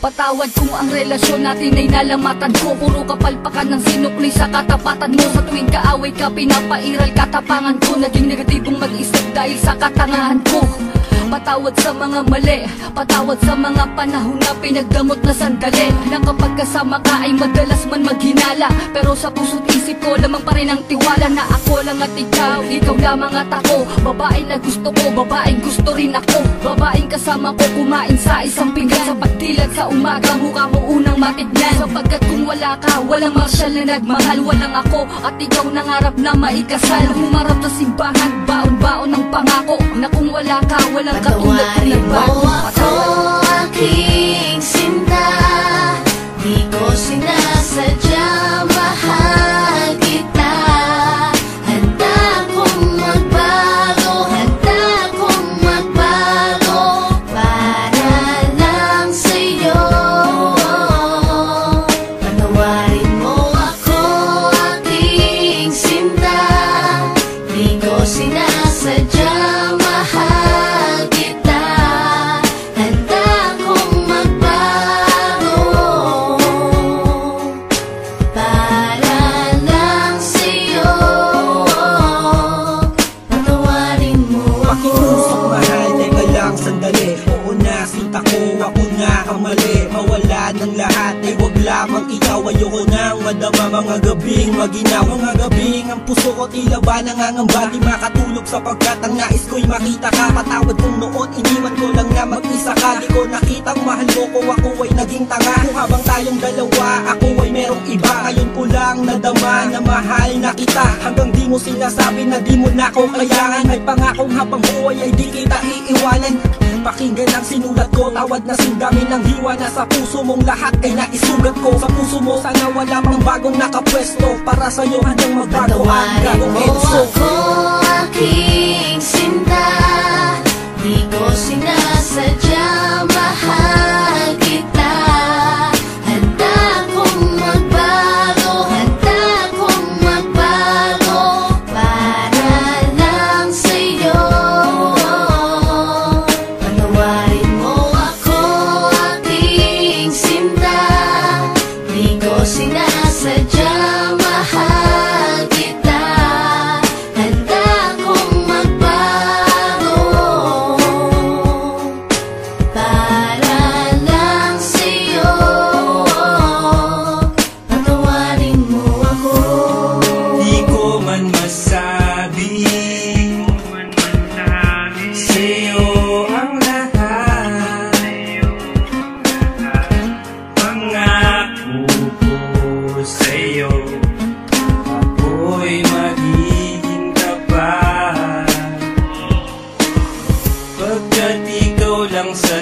Patawad kung ang relasyon natin ay nalamatan ko. Puro kapalpakan ng sinukli sa katapatan mo. Sa tuwing kaaway ka, pinapairal katapangan ko. Naging negatibong mag-isip dahil sa katangahan ko. Patawad sa mga mali, patawad sa mga panahon na pinagdamot na sandali. Na kapag kasama ka ay madalas man maghinala, pero sa puso't isip ko lamang pa rin ang tiwala na ako lang at ikaw lamang at ako. Babae na gusto ko, babaeng gusto rin ako. Babaeng kasama ko kumain sa isang pinggan. Sa pagdilat sa umaga, mukha mo unang matignan. Sapagkat kung wala ka, walang marsyal na nagmahal. Walang ako at ikaw nangarap na maikasal. Humarap sa simbahan, baon-baon ng pangako na kung wala ka, walang patawarin mo ako, aking sinta. Di ko sinasadya, mahal kita. Handa kong magbago, handa kong magbago para lang sa'yo. Patawarin mo ako, aking sinta. Di ko sinasadya, mahal kita. Handa kong magbago para lang sa'yo. Patawarin mo ako. Pakiusap mahal, teka lang sandali. Oo na, sinta ko, ako na ang mali. Mawala ng lahat, ay wag lamang ikaw. Ayoko nang madama mga gabing maginaw. Mga gabing ang puso ko tila ba nangangamba. Di makatulog sapagkat ang nais ko'y makita ka. Patawad kung noon iniwan ko lang na mag-isa ka. Di ko nakitang mahal mo ko, ako ay naging tanga. Kung habang tayong dalawa, ako ay merong iba. Ngayon ko lang nadama na mahal na kita. Hanggang di mo sinasabi na di mo na ko kailangan. May pangakong habang buhay ay di kita iiwanan. Pakinggan ang sinulat ko, tawad na sindami ng hiwa na sa puso mong lahat ay naisugat ko. Sa puso mo sana wala pang bagong nakapwesto. Para sa'yo hanggang magbago ang gagong edso. Patawarin mo ako, aking sinta. Di ko sinasadya, mahal kita. Handa kong magbago, handa kong magbago para lang sa'yo. Patawarin mo ako, aking sinta. Di ko sinasadya, mahal kita. Handa kong magbago para lang sa'yo. Patawarin mo ako. Di ko man masabi sa'yo ang lahat. Pangako ko sa'yo, ako'y magiging tapat. Pagkat ikaw lang sa